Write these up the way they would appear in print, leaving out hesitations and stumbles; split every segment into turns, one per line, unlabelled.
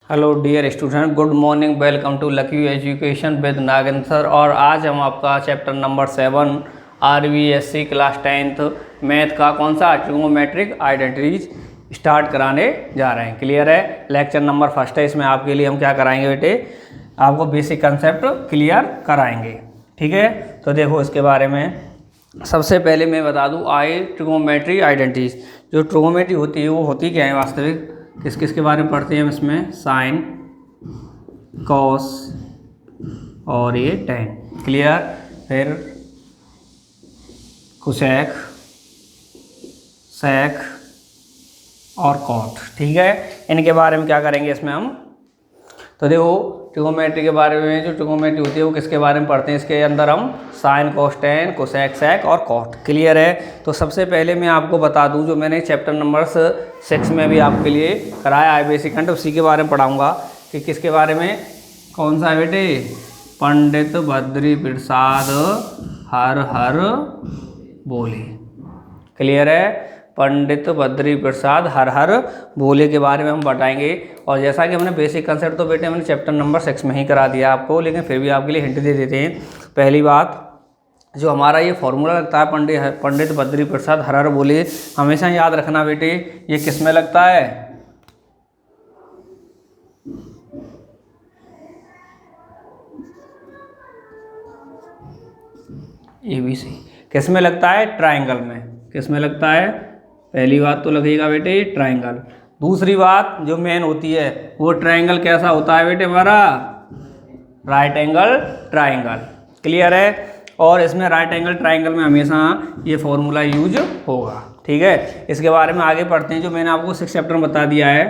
Hello dear student, good morning. Welcome to lucky education with Nagendra sir. और आज हम आपका chapter number 7 RBSC class 10th math का कौन सा ट्रिग्नोमेट्रिक आइडेंटिटीज स्टार्ट कराने जा रहे हैं। क्लियर है? लेक्चर नंबर 1 है। इसमें आपके लिए हम क्या कराएंगे बेटे, आपको बेसिक कंसेप्ट क्लियर कराएंगे। ठीक है, तो देखो इसके बारे में सबसे पहले मैं बता दूं ट्रिग्नोमेट्री आइडेंटिटीज। जो ट्रिग्नोमेट्री होती है वो होती क्या है वास्तविक, किस किस के बारे में पढ़ते हैं हम इसमें, साइन, कॉस और ये टैन। क्लियर? फिर कोसेक, सेक और कॉट। ठीक है, इनके बारे में क्या करेंगे इसमें हम। तो देखो ट्रिग्नोमेट्री के बारे में, जो ट्रिग्नोमेट्री होती है वो किसके बारे में पढ़ते हैं, इसके अंदर हम साइन, कॉस, टैन, कोसेक, सेक और कॉट। क्लियर है? तो सबसे पहले मैं आपको बता दूं, जो मैंने चैप्टर नंबर 6 में भी आपके लिए कराया है बेसिक कंसेप्ट, उसी के बारे में पढ़ाऊंगा कि किसके बारे में, कौन सा है बेटे, पंडित बद्री प्रसाद हर बोले। क्लियर है? पंडित बद्री प्रसाद हर बोले के बारे में हम बताएंगे। और जैसा कि हमने बेसिक कंसेप्ट तो बेटे हमने चैप्टर नंबर 6 में ही करा दिया आपको, लेकिन फिर भी आपके लिए हिंट दे देते हैं। पहली बात, जो हमारा ये फॉर्मूला लगता है पंडित बद्री प्रसाद हर बोले, हमेशा याद रखना बेटे, ये किस में लगता है, ABC। किस में लगता है? ट्राइंगल में। किस में लगता है? पहली बात तो लगेगा बेटे ट्राइंगल। दूसरी बात जो मेन होती है, वो ट्राइंगल कैसा होता है बेटे हमारा, राइट एंगल ट्राइंगल। क्लियर है? और इसमें राइट एंगल ट्राइंगल में हमेशा ये फॉर्मूला यूज होगा। ठीक है, इसके बारे में आगे पढ़ते हैं। जो मैंने आपको 6 चैप्टर में बता दिया है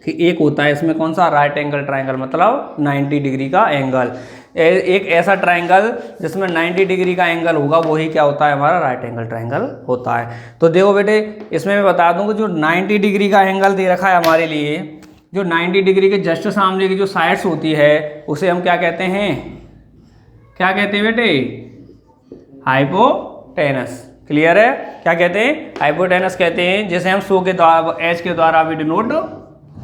कि एक होता है इसमें कौन सा, राइट एंगल ट्राइंगल, मतलब 90 डिग्री का एंगल। एक ऐसा ट्राइंगल जिसमें 90 डिग्री का एंगल होगा, वही क्या होता है, हमारा राइट एंगल ट्राइंगल होता है। तो देखो बेटे, इसमें मैं बता दूं कि जो 90 डिग्री का एंगल दे रखा है हमारे लिए, जो 90 डिग्री के जस्ट सामने की जो साइड्स होती है उसे हम क्या कहते हैं, क्या कहते हैं बेटे, हाइपोटेनस। क्लियर है? क्या कहते हैं? हाइपोटेनस कहते हैं, जिसे हम सो के द्वारा, एच के द्वारा भी डिनोट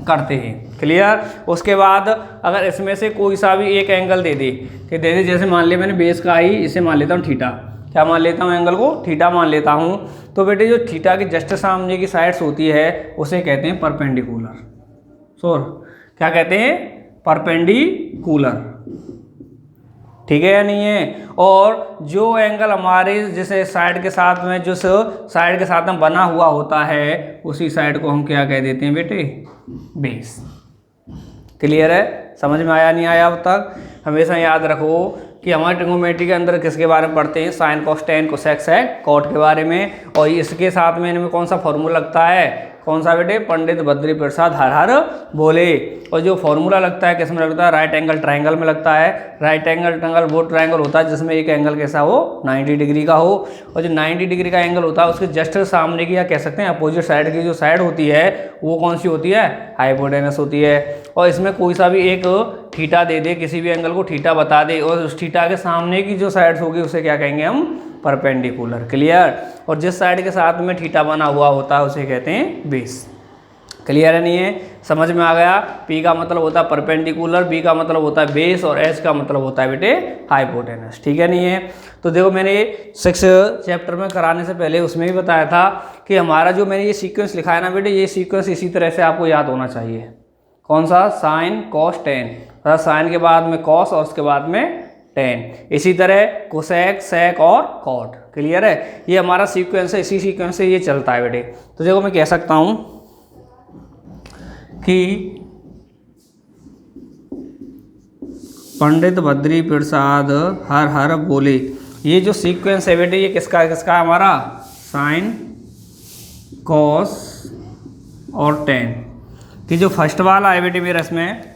करते हैं। क्लियर? उसके बाद अगर इसमें से कोई सा भी एक एंगल दे दे, कि दे दे, जैसे मान लिया मैंने बेस का ही इसे मान लेता हूँ थीटा। क्या मान लेता हूँ? एंगल को थीटा मान लेता हूँ। तो बेटे जो थीटा के जस्ट सामने की साइड्स होती है उसे कहते हैं परपेंडिकुलर। क्या कहते हैं? परपेंडिकुलर। ठीक है या नहीं है? और जो एंगल हमारे जैसे साइड के साथ में, जो साइड के साथ में बना हुआ होता है, उसी साइड को हम क्या कह देते हैं बेटे, बेस। क्लियर है? समझ में आया नहीं आया अब तक? हमेशा याद रखो कि हमारे ट्रिग्नोमेट्री के अंदर किसके बारे में पढ़ते हैं, साइन, कॉस, टैन, कोसेक, सेक, कॉट के बारे में। और इसके साथ में इनमें कौन सा फॉर्मूला लगता है, कौन सा बेटे, पंडित बद्री प्रसाद हर बोले। और जो फॉर्मूला लगता है किस में लगता है, राइट एंगल ट्राइंगल में लगता है। राइट एंगल ट्राइंगल वो ट्राइंगल होता है जिसमें एक एंगल कैसा हो, 90 डिग्री का हो। और जो 90 डिग्री का एंगल होता है उसके जस्ट सामने की, या कह सकते हैं अपोजिट साइड की जो साइड होती है, वो कौन सी होती है, हाइपोटेनस होती है। और इसमें कोई सा भी एक थीटा दे दे, किसी भी एंगल को थीटा बता दे, और उस थीटा के सामने की जो साइड्स होगी उसे क्या कहेंगे हम, परपेंडिकुलर। क्लियर? और जिस साइड के साथ में थीटा बना हुआ होता है उसे कहते हैं बेस। क्लियर है नहीं है? समझ में आ गया? P का मतलब होता है परपेंडिकुलर, B का मतलब होता है बेस, और H का मतलब होता है बेटे हाइपोटेनस। ठीक है नहीं है? तो देखो मैंने 6 चैप्टर में कराने से पहले उसमें भी बताया था कि हमारा जो मैंने ये सीक्वेंस लिखा है ना बेटे, ये सीक्वेंस इसी तरह से आपको याद होना चाहिए। कौन सा? Sign, cos, tan. साइन के बाद में कॉस और उसके बाद में टैन। इसी तरह कोसेक, सेक और कॉट। क्लियर है? ये हमारा सीक्वेंस है, इसी सीक्वेंस से ये चलता है बेटे। तो देखो मैं कह सकता हूँ कि पंडित बद्री प्रसाद हर बोले, ये जो सीक्वेंस है बेटे, ये किसका किसका है हमारा, साइन, कॉस और टैन। कि जो फर्स्ट वाला है बेटे मेरा, इसमें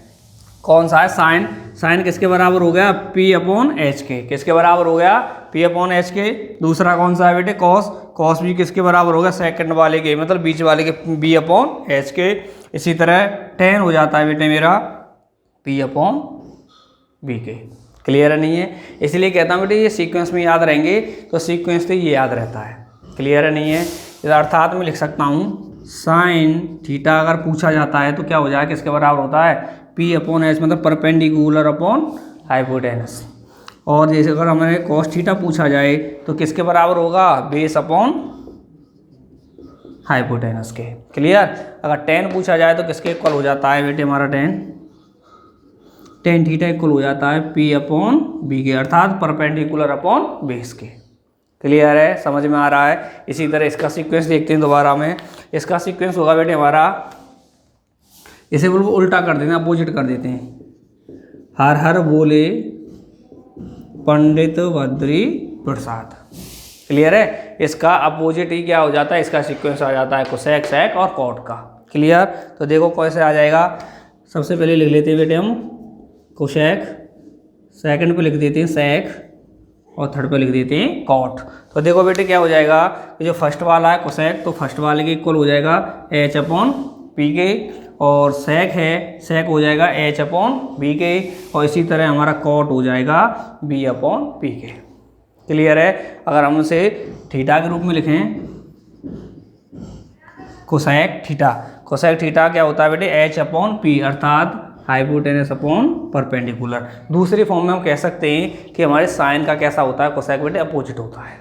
कौन सा है, साइन। साइन किसके बराबर हो गया, P/H के। किसके बराबर हो गया, P/H के। दूसरा कौन सा है बेटे, कॉस। कॉस भी किसके बराबर हो गया, सेकंड वाले के, मतलब बीच वाले के, B/H के। इसी तरह टैन हो जाता है बेटे मेरा P/B के। क्लियर है नहीं है? इसलिए कहता हूँ बेटे ये सीक्वेंस में याद रहेंगे, तो सीक्वेंस तो ये याद रहता है। क्लियर है नहीं है? अर्थात मैं लिख सकता हूँ साइन थीटा अगर पूछा जाता है तो क्या हो जाएगा, किसके बराबर होता है, पी अपॉन एच, मतलब परपेंडिकुलर अपॉन हाइपोटेनस। और जैसे अगर हमें कॉस थीटा पूछा जाए तो किसके बराबर होगा, बेस अपॉन हाइपोटेनस के। क्लियर। अगर टेन पूछा जाए तो किसके इक्वल हो जाता है बेटे हमारा टेन थीटा इक्वल हो जाता है पी अपॉन बी के, अर्थात परपेंडिकुलर अपॉन बेस के। क्लियर है, समझ में आ रहा है। इसी तरह इसका सीक्वेंस देखते हैं दोबारा में। इसका सीक्वेंस होगा बेटे हमारा, इसे बिल्कुल उल्टा कर देते हैं, अपोजिट कर देते हैं। हर हर बोले पंडित बद्री प्रसाद। क्लियर है। इसका अपोजिट ही क्या हो जाता है, इसका सीक्वेंस आ जाता है कोसेक सेक और कॉट का। क्लियर। तो देखो कैसे आ जाएगा, सबसे पहले लिख लेते हैं बेटे हम कोसेक, सेकंड पे लिख देते हैं सेक और थर्ड पे लिख देते हैं कॉट। तो देखो बेटे क्या हो जाएगा, जो फर्स्ट वाला है कोसेक, तो फर्स्ट वाले के इक्वल हो जाएगा एच अपॉन पी के, और सेक है, सेक हो जाएगा एच अपॉन बी के, और इसी तरह हमारा कॉट हो जाएगा बी अपॉन पी के। क्लियर है। अगर हम उसे थीटा के रूप में लिखें, कोसेक थीटा, कोसेक थीटा क्या होता है बेटे, एच अपॉन पी, अर्थात हाइपोटेनस अपॉन परपेंडिकुलर। दूसरी फॉर्म में हम कह सकते हैं कि हमारे साइन का कैसा होता है, कोसेक बेटे अपोजिट होता है।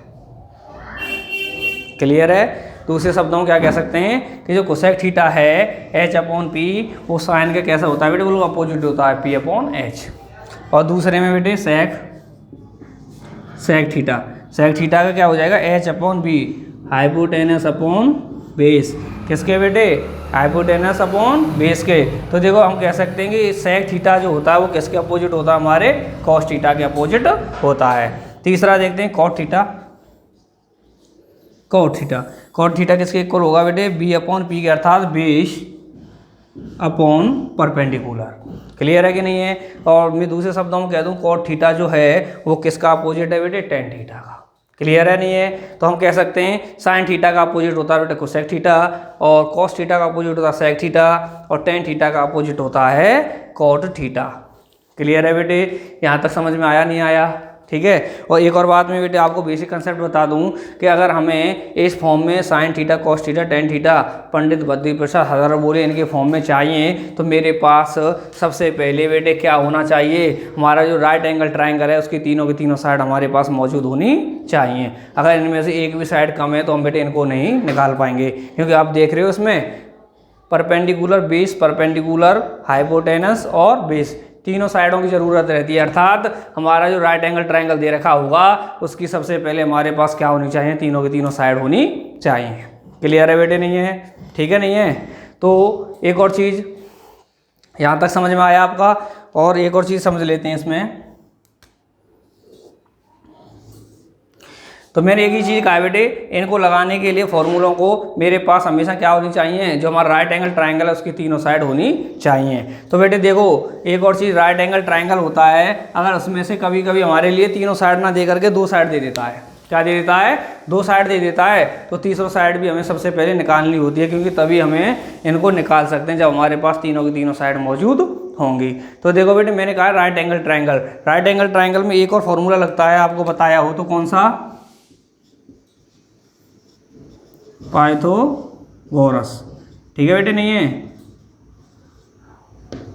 क्लियर है। दूसरे शब्दों में क्या कह सकते हैं कि जो कोसेक थीटा है एच अपॉन पी, वो साइन का कैसा होता है बेटे, बिल्कुल अपोजिट होता है, पी अपॉन एच। और दूसरे में बेटे सेक थीटा, सेक थीटा का क्या हो जाएगा, H upon B, hypotenuse upon base, किसके बेटे, हाइपोटेनस अपॉन बेस के। तो देखो हम कह सकते हैं कि सेक थीटा जो होता है वो किसके अपोजिट होता है, हमारे कॉस थीटा के अपोजिट होता है। तीसरा देखते हैं cot theta, cot theta, cot theta किसके इक्वल होगा बेटे, बी अपॉन पी के, अर्थात बेस अपॉन परपेंडिकुलर। क्लियर है कि नहीं है। और मैं दूसरे शब्दों में कह दूं कॉट थीटा जो है वो किसका अपोजिट है बेटे, टेन थीटा का। क्लियर है नहीं है। तो हम कह सकते हैं साइन थीटा का अपोजिट होता है बेटे कोसेक थीटा, और कॉस थीटा का अपोजिट होता है सेक थीटा, और टेन थीटा का अपोजिट होता है कॉट थीटा। क्लियर है बेटे, यहाँ तक समझ में आया नहीं आया, ठीक है। और एक और बात मैं बेटे आपको बेसिक कंसेप्ट बता दूं कि अगर हमें इस फॉर्म में sine theta cos theta tan theta Pandit Badri Prasad हज़ार बोले इनके फॉर्म में चाहिए, तो मेरे पास सबसे पहले बेटे क्या होना चाहिए, हमारा जो राइट एंगल ट्रायंगल है उसकी तीनों की तीनों साइड हमारे पास मौजूद होनी चाहिए। अगर इनमें से एक भी साइड कम है तो हम बेटे इनको नहीं निकाल पाएंगे, क्योंकि आप देख रहे हो इसमें परपेंडिकुलर बेस, परपेंडिकुलर हाइपोटेनस और बेस, तीनों साइडों की ज़रूरत रहती है। अर्थात हमारा जो राइट एंगल ट्रायंगल दे रखा होगा उसकी सबसे पहले हमारे पास क्या होनी चाहिए, तीनों की तीनों साइड होनी चाहिए। क्लियर है बेटे नहीं है, ठीक है नहीं है। तो एक और चीज़ यहाँ तक समझ में आया आपका, और एक और चीज़ समझ लेते हैं इसमें। तो मैंने एक ही चीज़ कहा बेटे, इनको लगाने के लिए फॉर्मूलों को मेरे पास हमेशा क्या होनी चाहिए, जो हमारा राइट एंगल ट्रायंगल है उसकी तीनों साइड होनी चाहिए। तो बेटे देखो एक और चीज़, राइट एंगल ट्रायंगल होता है अगर उसमें से कभी कभी हमारे लिए तीनों साइड ना दे करके दो साइड दे देता है, क्या दे देता है, दो साइड दे देता है, तो तीसरा साइड भी हमें सबसे पहले निकालनी होती है, क्योंकि तभी हमें इनको निकाल सकते हैं जब हमारे पास तीनों की तीनों साइड मौजूद होंगी। तो देखो बेटे मैंने कहा right angle triangle, right angle triangle में एक और फॉर्मूला लगता है, आपको बताया हो तो कौन सा, पाइथागोरस। ठीक है बेटे नहीं है,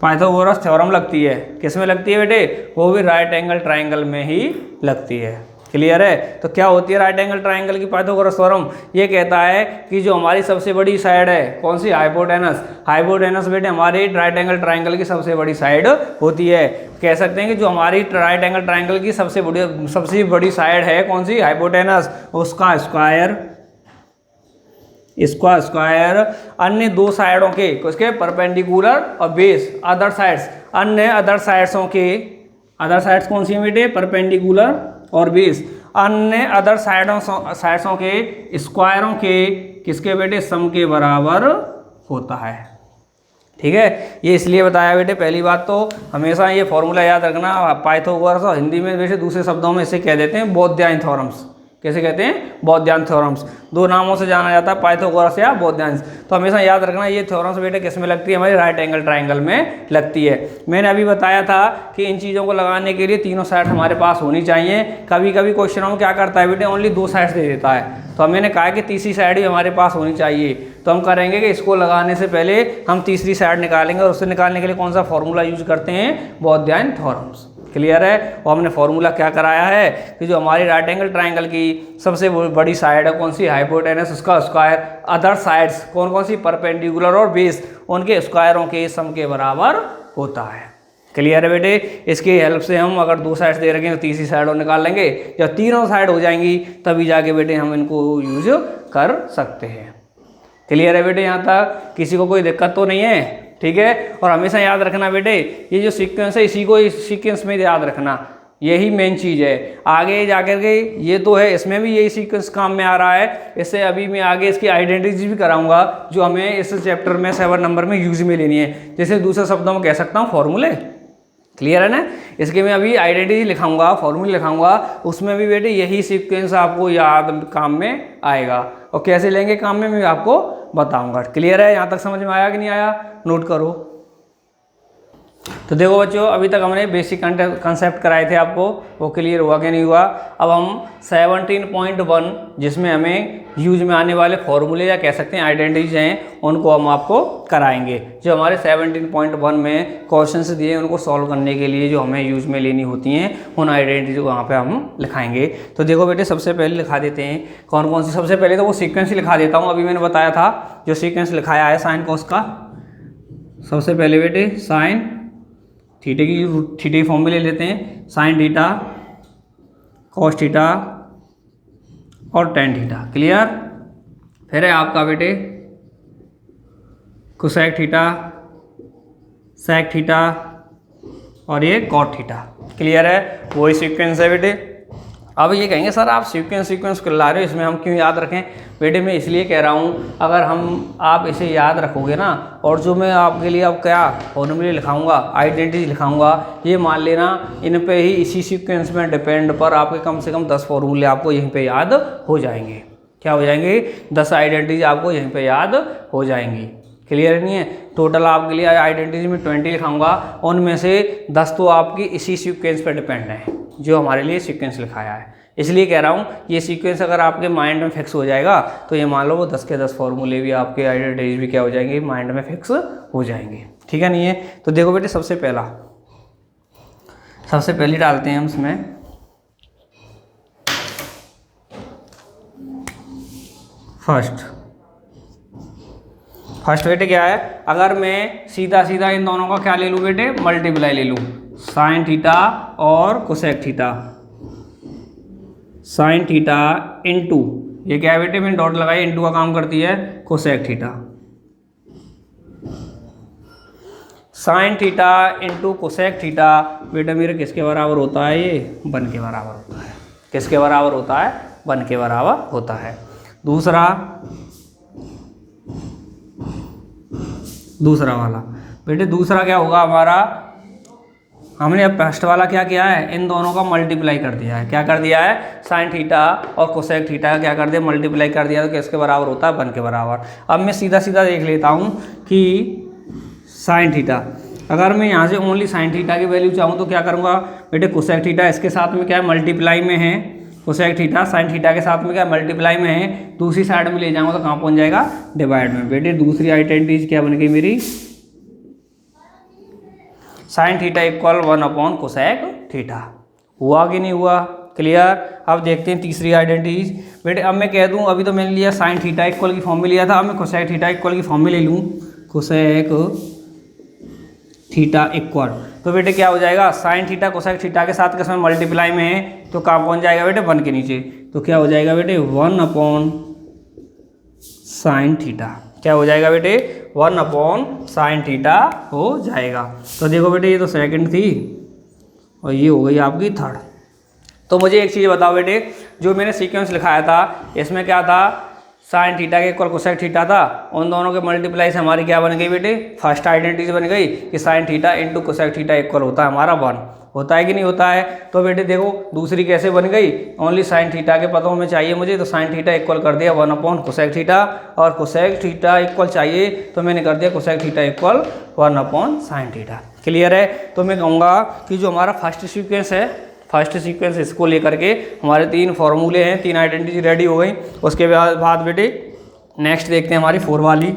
पाइथागोरस थ्योरम लगती है, किस में लगती है बेटे, वो भी राइट एंगल ट्रायंगल में ही लगती है। क्लियर है। तो क्या होती है राइट एंगल ट्रायंगल की पाइथागोरस थ्योरम, ये कहता है कि जो हमारी सबसे बड़ी साइड है कौन सी, हाइपोटेनस, हाइपोटेनस बेटे हमारे राइट एंगल ट्रायंगल की सबसे बड़ी साइड होती है। कह सकते हैं कि जो हमारी राइट एंगल ट्रायंगल की सबसे बड़ी साइड है कौन सी, हाइपोटेनस, उसका स्क्वायर अन्य दो साइडों के, उसके परपेंडिकुलर और बेस, अदर साइड्स, अन्य अदर साइड्सों के, अदर साइड्स कौन सी हैं बेटे, परपेंडिकुलर और बेस, अन्य अदर साइड्सों के स्क्वायरों के किसके बेटे, सम के बराबर होता है। ठीक है, ये इसलिए बताया बेटे, पहली बात तो हमेशा ये फॉर्मूला याद रखना, पाइथागोरस, और हिंदी में वैसे दूसरे शब्दों में इसे कह देते हैं बोधायन थ्योरम्स। कैसे कहते हैं, बोधायन थ्योरम्स, दो नामों से जाना जाता है, पाइथागोरस या बोधायन। तो हमेशा याद रखना ये थ्योरम्स बेटे किस में लगती है, हमारी राइट एंगल ट्रायंगल में लगती है। मैंने अभी बताया था कि इन चीज़ों को लगाने के लिए तीनों साइड हमारे पास होनी चाहिए। कभी कभी क्वेश्चनों में क्या करता है बेटे, ओनली दो साइड्स दे देता है, तो मैंने कहा कि तीसरी साइड भी हमारे पास होनी चाहिए। तो हम करेंगे कि इसको लगाने से पहले हम तीसरी साइड निकालेंगे, और उससे निकालने के लिए कौन सा फॉर्मूला यूज करते हैं, बोथ-द-एन थ्योरम्स। क्लियर है। और हमने फॉर्मूला क्या कराया है कि जो हमारी राइट एंगल ट्राइंगल की सबसे बड़ी साइड है कौन सी, हाइपोटेनस, उसका स्क्वायर अदर साइड्स कौन कौन सी, परपेंडिकुलर और बेस, उनके स्क्वायरों के सम के बराबर होता है। क्लियर है बेटे। इसकी हेल्प से हम अगर दो साइड्स दे रखें तो तीसरी साइड और निकाल लेंगे, जब तीनों साइड हो जाएंगी तभी जाके बेटे हम इनको यूज कर सकते हैं। क्लियर है बेटे, यहाँ तक किसी को कोई दिक्कत तो नहीं है, ठीक है। और हमेशा याद रखना बेटे, ये जो सीक्वेंस है इसी को इस सीक्वेंस में याद रखना, यही मेन चीज़ है। आगे जाकर के ये तो है, इसमें भी यही सीक्वेंस काम में आ रहा है। इससे अभी मैं आगे इसकी आइडेंटिटी भी कराऊंगा जो हमें इस चैप्टर में 7 नंबर में यूज में लेनी है, जैसे दूसरे शब्दों में कह सकता हूँ फॉर्मूले। क्लियर है ना। इसके मैं अभी आइडेंटिटी लिखाऊंगा, फॉर्मूले लिखाऊंगा, उसमें भी बेटे यही सीक्वेंस आपको याद काम में आएगा, और कैसे लेंगे काम में मैं आपको बताऊंगा। क्लियर है, यहाँ तक समझ में आया कि नहीं आया, नोट करो। तो देखो बच्चों, अभी तक हमने बेसिक कंसेप्ट कराए थे आपको, वो क्लियर हुआ कि नहीं हुआ। अब हम 17.1 जिसमें हमें यूज में आने वाले फॉर्मूले या कह सकते हैं आइडेंटिटीज हैं, उनको हम आपको कराएंगे। जो हमारे 17.1 में क्वेश्चंस दिए उनको सॉल्व करने के लिए जो हमें यूज में लेनी होती हैं, उन आइडेंटिटीज को वहाँ पे हम लिखाएंगे। तो देखो बेटे, सबसे पहले लिखा देते हैं कौन कौन सी। सबसे पहले तो वो सीक्वेंस ही लिखा देता हूँ, अभी मैंने बताया था जो सीक्वेंस लिखाया है साइन कॉस का। सबसे पहले बेटे साइन थीटा की फॉर्मूले लेते हैं, साइन थीटा, कॉस थीटा और टेन थीटा। क्लियर। फिर है आपका बेटे कोसेक थीटा, सेक थीटा और ये कॉट थीटा। क्लियर है, वही सीक्वेंस है बेटे। अब ये कहेंगे सर आप सीक्वेंस कर ला रहे हो, इसमें हम क्यों याद रखें। बेटे मैं इसलिए कह रहा हूँ, अगर आप इसे याद रखोगे ना, और जो मैं आपके लिए अब क्या फॉर्मूले लिखाऊंगा, आइडेंटिटी लिखाऊंगा, ये मान लेना इन पे ही इसी सीक्वेंस में डिपेंड पर आपके कम से कम 10 फॉर्मूले आपको यहीं पे याद हो जाएंगे। क्या हो जाएंगे, 10 आइडेंटिटीज आपको यहीं पे याद हो जाएंगी। क्लियर नहीं है। टोटल आपके लिए आइडेंटिटी में 20 लिखाऊंगा, उनमें से 10 तो आपकी इसी सीक्वेंस पर डिपेंड है जो हमारे लिए सीक्वेंस लिखाया है। इसलिए कह रहा हूँ ये सीक्वेंस अगर आपके माइंड में फिक्स हो जाएगा तो ये मान लो वो 10 के 10 फॉर्मूले भी आपके आइडेंटिटीज भी क्या हो जाएंगे, माइंड में फिक्स हो जाएंगे। ठीक है नहीं है। तो देखो बेटे, सबसे पहले डालते हैं हम इसमें फर्स्ट बेटे क्या है, अगर मैं सीधा इन दोनों का क्या ले लूँ बेटे, मल्टीप्लाई ले लूँ, साइन थीटा और cosec theta, sign theta into, ये क्या है बेटे, मैंने डॉट लगाई, इंटू का काम करती है cosec theta, sign theta into cosec theta बेटा मेरे किसके बराबर होता है, ये 1 के बराबर होता है। किसके बराबर होता है, 1 के बराबर होता है। दूसरा वाला बेटे, दूसरा क्या होगा हमारा, हमने अब फर्स्ट वाला क्या किया है, इन दोनों का मल्टीप्लाई कर दिया है। क्या कर दिया है, साइन थीटा और कोसेक थीटा क्या कर दिया, मल्टीप्लाई कर दिया, तो किसके बराबर होता है, 1 के बराबर। अब मैं सीधा देख लेता हूँ कि साइन थीटा, अगर मैं यहाँ से ओनली साइन थीटा की वैल्यू चाहूँ तो क्या करूँगा बेटे, कोसेक थीटा इसके साथ में क्या है, मल्टीप्लाई में है, कोसेक थीटा साइन थीटा के साथ में क्या मल्टीप्लाई में है, दूसरी साइड में ले जाऊँगा तो कहाँ पहुँच जाएगा, डिवाइड में। बेटे दूसरी आइडेंटिटी क्या बन गई मेरी, sine theta equal 1 cosec theta. हुआ कि नहीं हुआ, क्लियर। अब देखते हैं तीसरी आइडेंटिटीज बेटे। अब मैं कह दूं, अभी तो मैंने लिया साइन थीटा इक्वल की फॉर्म में लिया था, अब मैं कोसेक थीटा इक्वल की फॉर्म में ले लूँ, कोसेक थीटा इक्वल, तो बेटे क्या हो जाएगा, साइन थीटा कोसेक थीटा के साथ किसमें मल्टीप्लाई में है तो कहाँ पहुँच जाएगा बेटे, 1 के नीचे, तो क्या हो जाएगा बेटे 1 साइन थीटा। क्या हो जाएगा बेटे, 1 साइन थीटा हो जाएगा। तो देखो बेटे ये तो सेकंड थी और ये हो गई आपकी थर्ड। तो मुझे एक चीज़ बताओ बेटे, जो मैंने सीक्वेंस लिखाया था इसमें क्या था, साइन थीटा के इक्वल कोसेक थीटा था, उन दोनों के मल्टीप्लाई से हमारी क्या बन गई बेटे, फर्स्ट आइडेंटिटी बन गई कि sign theta into cosec theta equal होता है हमारा 1। होता है कि नहीं होता है। तो बेटे देखो दूसरी कैसे बन गई, ओनली साइन थीटा के पदों में चाहिए मुझे, तो साइन थीटा इक्वल कर दिया 1 कोसेक थीटा, और कोसेक थीटा इक्वल चाहिए तो मैंने कर दिया cosec theta equal 1 sine theta. Clear है। तो मैं कहूँगा कि जो हमारा फर्स्ट सीक्वेंस इसको लेकर के हमारे 3 फॉर्मूले हैं, 3 आइडेंटिटी रेडी हो गई। उसके बाद बेटे नेक्स्ट देखते हैं हमारी 4 वाली।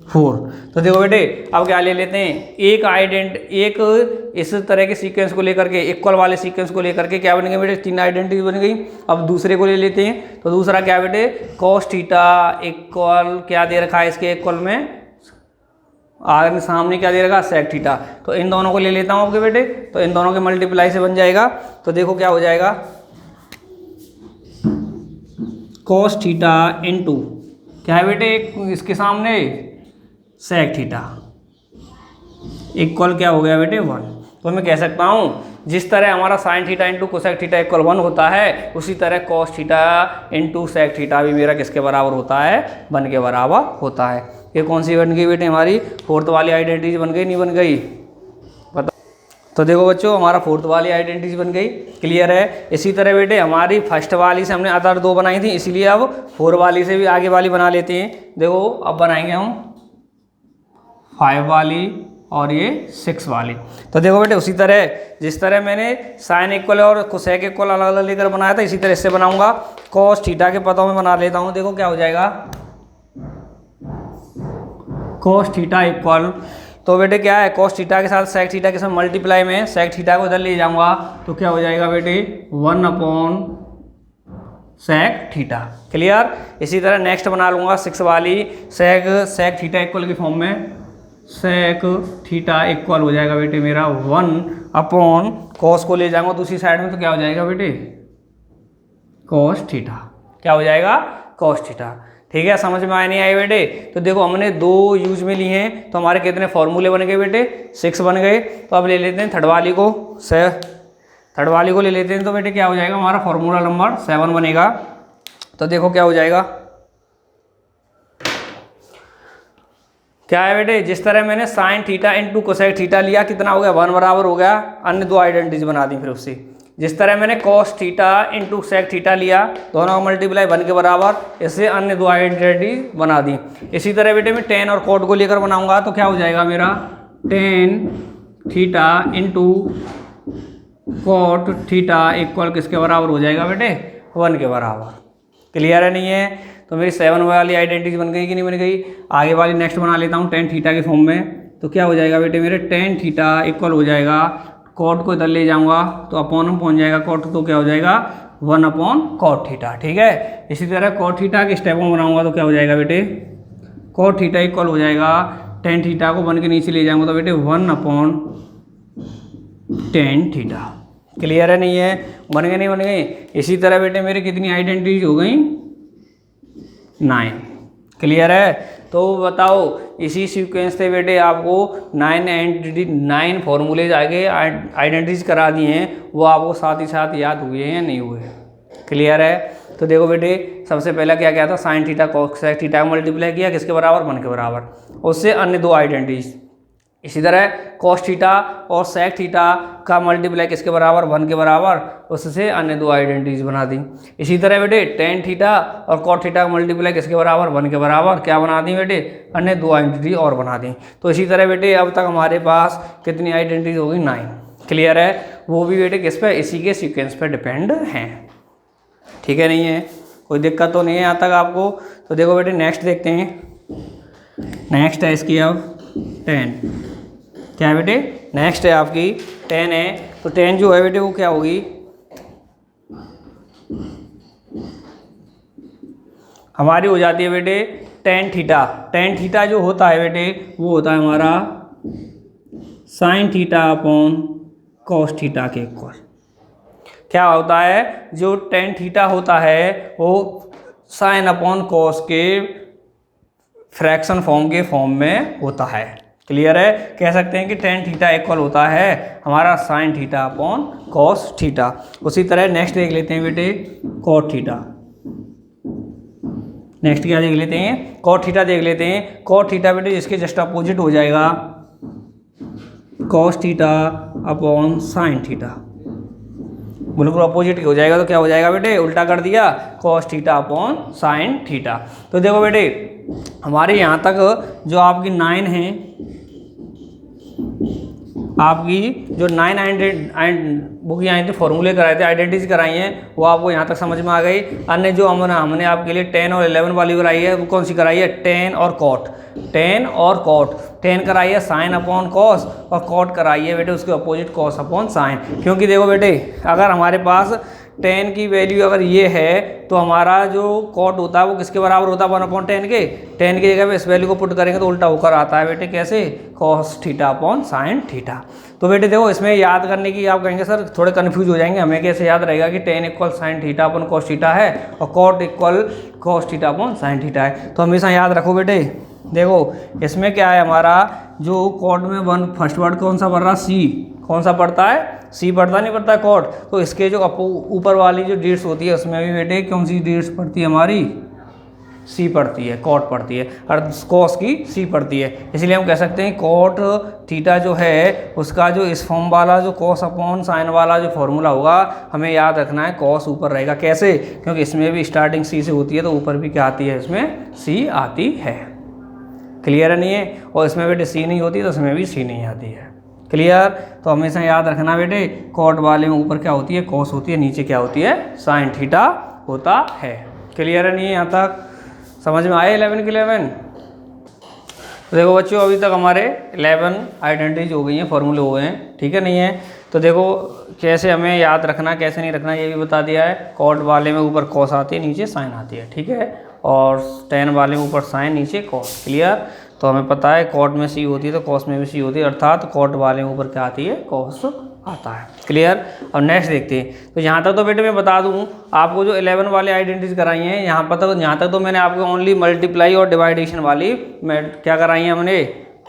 4 तो देखो बेटे अब क्या ले लेते हैं, एक इस तरह के सीक्वेंस को लेकर के, इक्वल वाले सीक्वेंस को लेकर के क्या बन गए बेटे, 3 आइडेंटिटी बन गई। अब दूसरे को ले लेते हैं, तो दूसरा क्या बेटे, कॉस थीटा इक्वल क्या दे रखा है इसके इक्वल में, आगे सामने क्या दे रखा, सेक थीटा। तो इन दोनों को ले लेता हूँ आपके बेटे, तो इन दोनों के मल्टीप्लाई से बन जाएगा। तो देखो क्या हो जाएगा, कॉस थीटा इंटू क्या है बेटे, इसके सामने सेक थीटा इक्वल क्या हो गया बेटे 1। तो मैं कह सकता हूँ जिस तरह हमारा sine theta into cosec theta equal 1 होता है, उसी तरह cos theta into sec theta भी मेरा किसके बराबर होता है, 1 के बराबर होता है। ये कौन सी बन गई बेटे, हमारी 4th वाली आइडेंटिटी बन गई, नहीं बन गई, बता। तो देखो बच्चों हमारा 4th वाली आइडेंटिटी बन गई, क्लियर है। इसी तरह बेटे हमारी फर्स्ट वाली से हमने अदर 2 बनाई थी, इसलिए अब 4 वाली से भी आगे वाली बना लेते हैं। देखो अब बनाएंगे हम 5 वाली और ये 6 वाली। तो देखो बेटे उसी तरह जिस तरह मैंने साइन इक्वल और कोसेक इक्वल अलग अलग लेकर बनाया था, इसी तरह इससे बनाऊंगा। कॉस थीटा के पदों में बना लेता हूँ। देखो क्या हो जाएगा, कॉस थीटा इक्वल, तो बेटे क्या है, कॉस थीटा के साथ सेक थीटा के साथ मल्टीप्लाई में सेक थीटा को इधर ले जाऊंगा, तो क्या हो जाएगा बेटे 1 अपॉन सेक थीटा, क्लियर। इसी तरह नेक्स्ट बना लूँगा 6 वाली, सेक थीटा इक्वल की फॉर्म में, सेक थीटा इक्वल हो जाएगा बेटे मेरा 1 अपॉन कॉस को ले जाऊंगा दूसरी साइड में, तो क्या हो जाएगा बेटे कॉस थीटा, क्या हो जाएगा कॉस थीटा। ठीक है, समझ में आए नहीं आए बेटे। तो देखो हमने 2 यूज में लिए हैं, तो हमारे कितने फॉर्मूले बन गए बेटे, 6 बन गए। तो अब ले लेते हैं थर्ड वाली को ले लेते हैं, तो बेटे क्या हो जाएगा, हमारा फॉर्मूला नंबर 7 बनेगा। तो देखो क्या हो जाएगा, क्या है बेटे, जिस तरह मैंने sign theta into cosec theta लिया, कितना हो गया 1 बराबर हो गया, अन्य 2 आइडेंटिटीज बना दी फिर उससे। जिस तरह मैंने cos theta into sec theta लिया, दोनों का मल्टीप्लाई 1 के बराबर, इससे अन्य 2 आइडेंटिटी बना दी। इसी तरह बेटे मैं टेन और कॉट को लेकर बनाऊंगा, तो क्या हो जाएगा मेरा ten theta into cot theta equal किसके बराबर हो जाएगा बेटे 1 के बराबर, क्लियर है नहीं है। तो मेरी 7 वाली आइडेंटिटी बन गई कि नहीं बन गई। आगे वाली नेक्स्ट बना लेता हूँ टेन थीटा के फॉर्म में, तो क्या हो जाएगा बेटे मेरे टेन थीटा इक्वल हो जाएगा, कॉट को इधर ले जाऊंगा तो अपॉन में पहुंच जाएगा कॉट, तो क्या हो जाएगा 1 अपॉन कॉट थीटा, ठीक है। इसी तरह कॉट थीटा के स्टेप में बनाऊंगा, तो क्या हो जाएगा बेटे कॉट थीटा इक्वल हो जाएगा, टेन थीटा को 1 के नीचे ले जाऊंगा, तो बेटे 1 अपॉन टेन थीटा, क्लियर है नहीं है, बन गए नहीं बन गए। इसी तरह बेटे मेरे कितनी आइडेंटिटीज हो गई 9, क्लियर है। तो बताओ इसी सीक्वेंस से बेटे आपको 9 फॉर्मूलेज आगे आइडेंटिटीज करा दिए हैं, वो आपको साथ ही साथ याद हुए हैं या नहीं हुए, क्लियर है। तो देखो बेटे सबसे पहला क्या क्या था, साइन थीटा कोसेक थीटा का मल्टीप्लाई किया किसके बराबर 1 के बराबर, उससे अन्य 2 आइडेंटिटीज। इसी तरह कॉस थीटा और सेक थीटा का मल्टीप्लाई किसके बराबर 1 के बराबर, उससे अन्य 2 आइडेंटिटीज बना दी। इसी तरह बेटे टेन थीटा और कॉट थीटा का मल्टीप्लाई किसके बराबर 1 के बराबर, क्या बना दी बेटे अन्य 2 आइडेंटिटी और बना दी। तो इसी तरह बेटे अब तक हमारे पास कितनी आइडेंटिटीज हो गई 9, क्लियर है। वो भी बेटे किस पे, इसी के सीक्वेंस पे डिपेंड हैं, ठीक है नहीं है, कोई दिक्कत तो नहीं है यहाँ तक आपको। तो देखो बेटे नेक्स्ट देखते हैं, नेक्स्ट है इसकी अब 10, क्या है बेटे नेक्स्ट है आपकी 10 है। तो 10 जो है बेटे वो क्या होगी, हमारी हो जाती है बेटे टेन थीटा। टेन थीटा जो होता है बेटे वो होता है हमारा sine theta upon cos theta के इक्वल। क्या होता है, जो टेन थीटा होता है वो साइन अपॉन कॉस के फ्रैक्शन फॉर्म के फॉर्म में होता है, क्लियर है। कह सकते हैं कि टेन थीटा इक्वल होता है हमारा sine theta upon cos theta. उसी तरह नेक्स्ट देख लेते हैं बेटे कॉट थीटा। नेक्स्ट क्या देख लेते हैं, कॉट थीटा देख लेते हैं। कॉट थीटा बेटे जिसके जस्ट अपोजिट हो जाएगा cos theta upon sine theta, बिल्कुल अपोजिट हो जाएगा। तो क्या हो जाएगा बेटे, उल्टा कर दिया, cos theta upon sine theta. तो देखो बेटे हमारे यहाँ तक जो आपकी 9 है आपकी जो 9 बुक आई थी, फॉर्मूले कराए थे, आइडेंटिटी कराई हैं, वो आपको यहाँ तक समझ में आ गई। अन्य जो हमने आपके लिए 10 और 11 वाली कराई है, वो कौन सी कराई है? टेन और कॉट। 10 कराई है साइन अपॉन कॉस, और कॉट कराई है बेटे उसके अपोजिट कॉस अपॉन साइन। क्योंकि देखो बेटे, अगर हमारे पास 10 की वैल्यू अगर ये है तो हमारा जो कॉट होता है वो किसके बराबर होता है? 1/10 के। 10 की जगह पे इस वैल्यू को पुट करेंगे तो उल्टा होकर आता है बेटे, कैसे? Cos theta upon sine theta. तो बेटे देखो, इसमें याद करने की आप कहेंगे सर थोड़े कन्फ्यूज हो जाएंगे, हमें कैसे याद रहेगा कि 10 equal sine theta upon cos theta है और cot equal cos theta upon sine theta है। तो हमेशा याद रखो बेटे, देखो इसमें क्या है, हमारा जो कॉट में वन फर्स्ट वर्ड कौन सा पढ़ रहा? सी। कौन सा पढ़ता है? सी पढ़ता नहीं पढ़ता है कॉट। तो इसके जो ऊपर वाली जो डिजिट्स होती है उसमें भी बेटे कौन सी डिजिट्स पढ़ती है हमारी? सी पढ़ती है, कॉट पढ़ती है, और कॉस की सी पढ़ती है। इसलिए हम कह सकते हैं कॉट थीटा जो है उसका जो इस फॉर्म वाला जो कॉस अपॉन साइन वाला जो फॉर्मूला होगा, हमें याद रखना है कॉस ऊपर रहेगा। कैसे? क्योंकि इसमें भी स्टार्टिंग सी से होती है तो ऊपर भी क्या आती है? इसमें सी आती है। क्लियर है नहीं है? और इसमें बेटे सी नहीं होती तो इसमें भी सी नहीं आती है। क्लियर? तो हमेशा याद रखना बेटे, कॉट वाले में ऊपर क्या होती है? कॉस होती है, नीचे क्या होती है? साइन थीटा होता है। क्लियर है नहीं है? यहाँ तक समझ में आए 11 के 11? तो देखो बच्चों, अभी तक हमारे 11 आइडेंटिटीज हो गई हैं, फॉर्मूले हो गए हैं, ठीक है नहीं है? तो देखो कैसे हमें याद रखना, कैसे नहीं रखना, ये भी बता दिया है। कॉट वाले में ऊपर कॉस आती है, नीचे साइन आती है, ठीक है? और 10 वाले में ऊपर साइन, नीचे कॉस। क्लियर? तो हमें पता है कॉट में सी होती है तो कॉस में भी सी होती है, अर्थात कॉट वाले में ऊपर क्या आती है? कॉस आता है। क्लियर? और नेक्स्ट देखते हैं। तो यहाँ तक तो बेटे मैं बता दूँ आपको, जो 11 वाले आइडेंटिटीज कराई हैं यहाँ पर, तो यहाँ तक तो मैंने आपको ओनली मल्टीप्लाई और डिवाइडेशन वाली क्या कराई है, हमने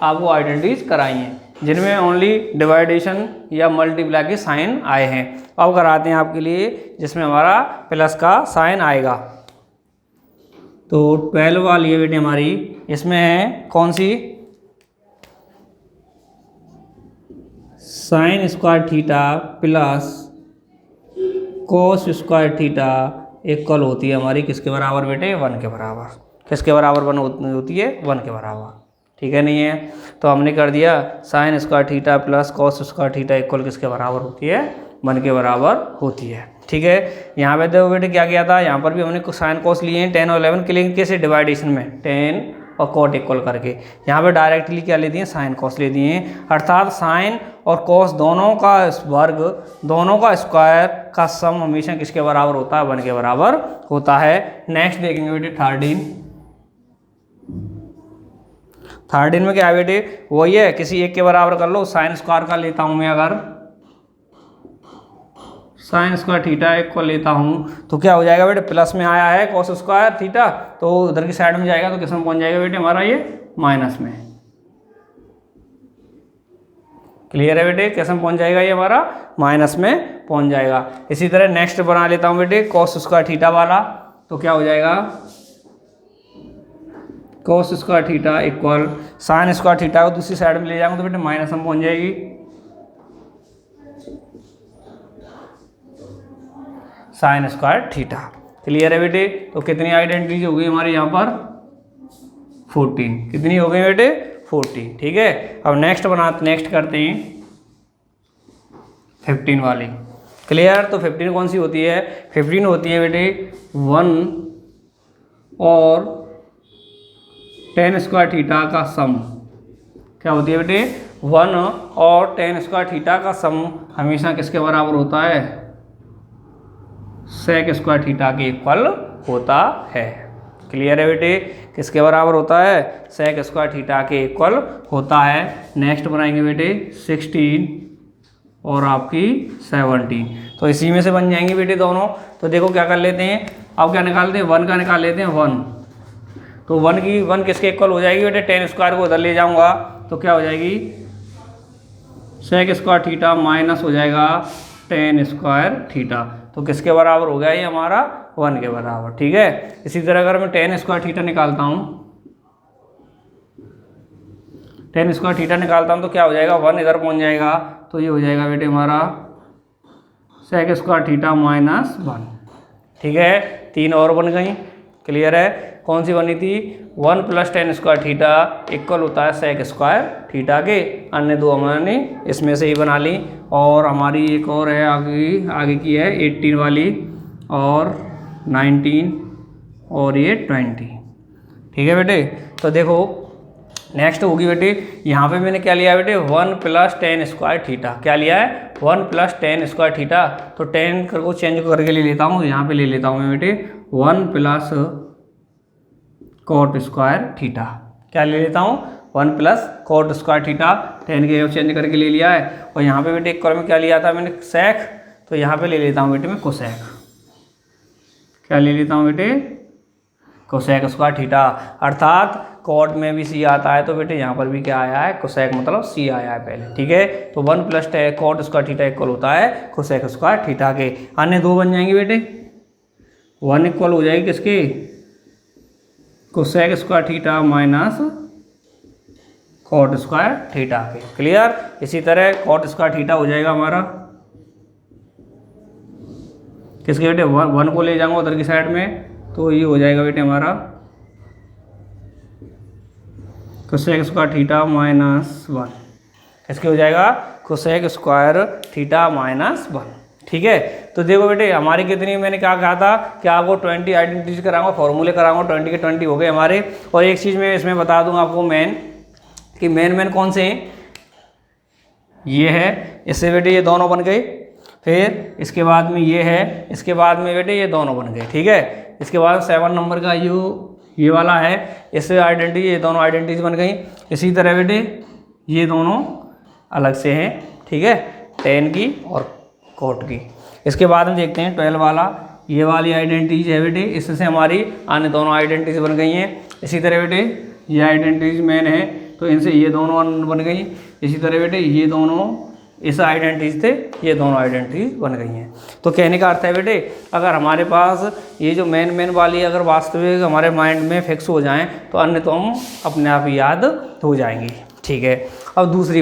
आपको आइडेंटिटीज कराई हैं जिनमें ओनली डिवाइडेशन या मल्टीप्लाई के साइन आए हैं। अब कराते हैं आपके लिए जिसमें हमारा प्लस का साइन आएगा। तो 12 वाली है बेटे हमारी, इसमें है कौन सी? Sine square theta plus cos square theta equal होती है हमारी किसके बराबर बेटे? 1 के बराबर। किसके बराबर 1 होती है? 1 के बराबर। ठीक है नहीं है? तो हमने कर दिया sign square theta plus cos square theta equal किसके बराबर होती है? 1 के बराबर होती है। ठीक है? यहाँ पे देखो बेटे क्या किया था, यहाँ पर भी हमने कुछ साइन कॉस लिए हैं 10 और 11 के लिए, कैसे? डिवाइडेशन में 10 और कॉट इक्वल करके। यहाँ पे डायरेक्टली क्या ले दिए? साइन कॉस ले दिए हैं, अर्थात साइन और कॉस दोनों का वर्ग, दोनों का स्क्वायर का सम हमेशा किसके बराबर होता है? 1 के बराबर होता है। नेक्स्ट देखेंगे बेटे 13। 13 में क्या है बेटे? वही है, किसी एक के बराबर कर लो। साइन स्क्वायर का लेता हूँ मैं, अगर साइन स्क्वायर थीटा इक्वल लेता हूँ तो क्या हो जाएगा बेटे? प्लस में आया है कॉस स्क्वायर थीटा, तो उधर की साइड में जाएगा तो किस में पहुंच जाएगा बेटे हमारा? ये माइनस में। क्लियर है बेटे? किस में पहुंच जाएगा? ये हमारा माइनस में पहुंच जाएगा। इसी तरह नेक्स्ट बना लेता हूँ बेटे कॉस स्क्वायर थीटा वाला, तो क्या हो जाएगा? Cos square theta equal sign square theta को दूसरी साइड में ले जाऊंगा तो बेटे माइनस में पहुंच जाएगी। Sign square theta. क्लियर है बेटे? तो कितनी आइडेंटिटीज हो गई हमारी यहाँ पर? 14। कितनी हो गई बेटे? 14। ठीक है? अब नेक्स्ट करते हैं 15 वाली। क्लियर? तो 15 कौन सी होती है? 15 होती है बेटे 1 और tan स्क्वायर थीटा का सम। क्या होती है बेटे? 1 और tan स्क्वायर थीटा का सम हमेशा किसके बराबर होता है? सेक स्क्वायर थीटा के इक्वल होता है। क्लियर है बेटे? किसके बराबर होता है? सेक स्क्वायर थीटा के इक्वल होता है। नेक्स्ट बनाएंगे बेटे 16 और आपकी 17। तो इसी में से बन जाएंगे बेटे दोनों। तो देखो क्या कर लेते हैं, अब क्या निकालते हैं? 1 का निकाल लेते हैं 1। तो 1 किसके इक्वल हो जाएगी बेटे? tan स्क्वायर को उधर ले जाऊंगा तो क्या हो जाएगी? सेक स्क्वायर थीटा माइनस हो जाएगा tan स्क्वायर थीटा। तो किसके बराबर हो गया ये हमारा? 1 के बराबर। ठीक है? इसी तरह अगर मैं tan स्क्वायर थीटा निकालता हूँ, tan स्क्वायर थीटा निकालता हूँ तो क्या हो जाएगा? 1 इधर पहुँच जाएगा तो ये हो जाएगा बेटे हमारा सेक स्क्वायर थीटा माइनस 1। ठीक है? 3 और बन गई। क्लियर है? कौन सी बनी थी, 1 + tan स्क्वायर थीटा इक्वल होता है sec स्क्वायर थीटा के। अन्य दो हमने इसमें से ही बना ली। और हमारी एक और है आगे की है 18 वाली और 19 और ये 20। ठीक है बेटे। तो देखो नेक्स्ट होगी बेटे, यहाँ पे मैंने क्या लिया है बेटे, 1 + tan स्क्वायर थीटा। क्या लिया है, 1 + tan स्क्वायर थीटा। तो tan को चेंज करके ले लेता हूँ, यहाँ पे ले लेता हूँ मैं बेटे 1 + cot स्क्वायर थीटा। क्या ले लेता हूँ, 1 + cot स्क्वायर थीटा। tan के चेंज करके ले लिया है। और यहाँ पे बेटे एक कॉलम में क्या लिया था मैंने, sec। तो यहाँ पे ले लेता हूँ बेटे मैं cosec। क्या ले लेता हूँ बेटे, cosec स्क्वायर थीटा। अर्थात कॉट में भी सी आता है, तो बेटे यहाँ पर भी क्या आया है, कोसेक मतलब सी आया है पहले। ठीक है। तो 1 + cot स्क्वायर थीटा इक्वल होता है कोसेक स्क्वायर थीटा के। अन्य दो बन जाएंगे बेटे, 1 इक्वल हो जाएगी किसके, cosec square theta minus cot square theta के। क्लियर। इसी तरह cot स्क्वायर थीटा हो जाएगा हमारा किसके बेटे, 1 को ले जाऊंगा उधर की साइड में, तो ये हो जाएगा बेटे हमारा कोसेक स्क्वायर थीटा माइनस 1। इसके हो जाएगा कोसेक स्क्वायर थीटा माइनस 1। ठीक है। तो देखो बेटे हमारी कितनी, मैंने क्या कहा था कि आपको 20 आइडेंटिटीज कराऊंगा, फॉर्मूले कराऊंगा, 20 के 20 हो गए हमारे। और एक चीज़ मैं इसमें बता दूंगा आपको मेन, कि मेन कौन से हैं, ये है, इससे बेटे ये दोनों बन गए। फिर इसके बाद में ये है, इसके बाद में बेटे ये दोनों बन गए। ठीक है। इसके बाद 7 नंबर का ये वाला है, इससे आइडेंटिटी, ये दोनों आइडेंटिटीज बन गई। इसी तरह बेटे ये दोनों अलग से हैं। ठीक है, tan की और cot की। इसके बाद में देखते हैं 12 वाला, ये वाली आइडेंटिटीज है बेटे, इससे हमारी अन्य दोनों आइडेंटिटीज बन गई हैं। इसी तरह बेटे ये आइडेंटिटीज मेन है, तो इनसे ये दोनों बन गई। इसी तरह बेटे ये दोनों इस आइडेंटिटीज थे, ये दोनों आइडेंटिटीज बन गई हैं। तो कहने का अर्थ है बेटे, अगर हमारे पास ये जो मेन वाली अगर वास्तविक हमारे माइंड में फिक्स हो जाएं, तो अन्य तो हम अपने आप ही याद हो जाएंगी। ठीक है। अब दूसरी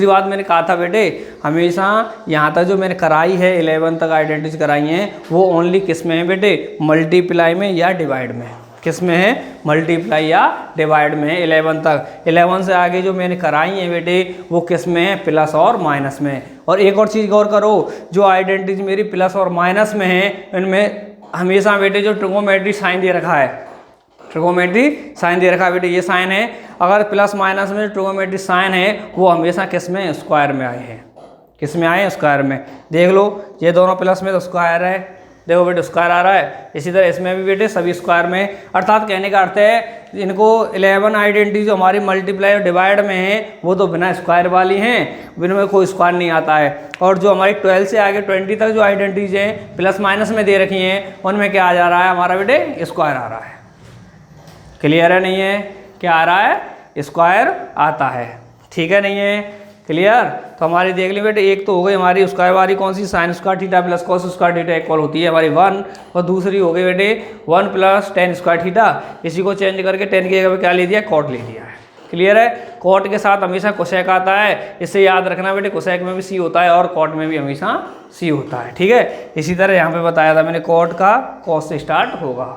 बात मैंने कहा था बेटे, हमेशा यहाँ तक जो मैंने कराई है 11 तक आइडेंटिटीज कराई हैं, वो ओनली किस में है बेटे, मल्टीप्लाई में या डिवाइड में। किस में है, मल्टीप्लाई या डिवाइड में है 11 तक। 11 से आगे जो मैंने कराई हैं बेटे, वो किस में है, प्लस और माइनस में। और एक और चीज़ गौर करो, जो आइडेंटिटीज मेरी प्लस और माइनस में है, इनमें हमेशा बेटे जो ट्रिगोनोमेट्री साइन दे रखा है, ट्रिगोनोमेट्री साइन दे रखा है बेटे, ये साइन है। अगर प्लस माइनस में ट्रिगोनोमेट्री साइन है, वो हमेशा किस में, स्क्वायर में आए हैं। किस में आए, स्क्वायर में। देख लो ये दोनों प्लस में तो स्क्वायर है, देखो बेटे स्क्वायर आ रहा है। इसी तरह इसमें भी बेटे सभी स्क्वायर में। अर्थात कहने का अर्थ है, इनको 11 आइडेंटिटी जो हमारी मल्टीप्लाई और डिवाइड में है, वो तो बिना स्क्वायर वाली हैं, इनमें कोई स्क्वायर नहीं आता है। और जो हमारी 12 से आगे 20 तक जो आइडेंटिटीज हैं प्लस माइनस में दे रखी हैं, उनमें क्या आ जा रहा है हमारा बेटे, स्क्वायर आ रहा है। क्लियर है, नहीं है, क्या आ रहा है, स्क्वायर आता है। ठीक है, नहीं है, क्लियर। तो हमारी देख ली बेटे, एक तो हो गई हमारी स्क्वायर वाली कौन सी, sine square theta plus cos square theta equal होती है हमारी 1। और दूसरी हो गई बेटे 1 + tan स्क्वायर थीटा। इसी को चेंज करके tan की जगह पे क्या ले दिया, cot ले दिया है। क्लियर है। cot के साथ हमेशा कोसेक आता है, इससे याद रखना बेटे, कोसेक में भी c होता है और cot में भी हमेशा c होता है। ठीक है। इसी तरह यहाँ पे बताया था मैंने, cot का cos से स्टार्ट होगा।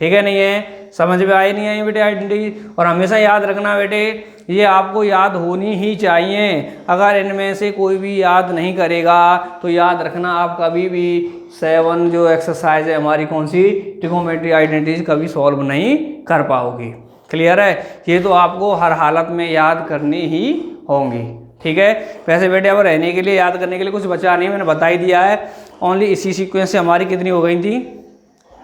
ठीक है, नहीं है, समझ में आई नहीं आई बेटे आइडेंटिटी। और हमेशा याद रखना बेटे, ये आपको याद होनी ही चाहिए। अगर इनमें से कोई भी याद नहीं करेगा, तो याद रखना आप कभी भी 7 जो एक्सरसाइज है हमारी कौन सी, ट्रिगोनोमेट्री आइडेंटिटीज, कभी सॉल्व नहीं कर पाओगे। क्लियर है। ये तो आपको हर हालत में याद करनी ही होंगी। ठीक है। वैसे बेटे अब रहने के लिए, याद करने के लिए कुछ बचा नहीं, मैंने बता ही दिया है। ओनली इसी सीक्वेंस से हमारी कितनी हो गई थी,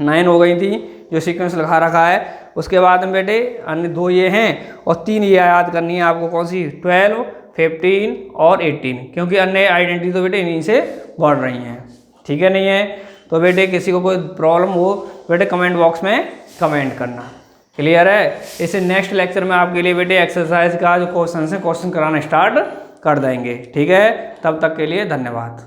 9 हो गई थी, जो सीक्वेंस लिखा रखा है। उसके बाद में बेटे अन्य 2 ये हैं और 3 ये याद करनी है आपको, कौन सी, 12, 15 और 18, क्योंकि अन्य आइडेंटिटी तो बेटे इन्हीं से बढ़ रही हैं। ठीक है, नहीं है। तो बेटे किसी को कोई प्रॉब्लम हो बेटे कमेंट बॉक्स में कमेंट करना। क्लियर है। इसे नेक्स्ट लेक्चर में आपके लिए बेटे एक्सरसाइज का जो क्वेश्चन है, क्वेश्चन कराना स्टार्ट कर देंगे। ठीक है, तब तक के लिए धन्यवाद।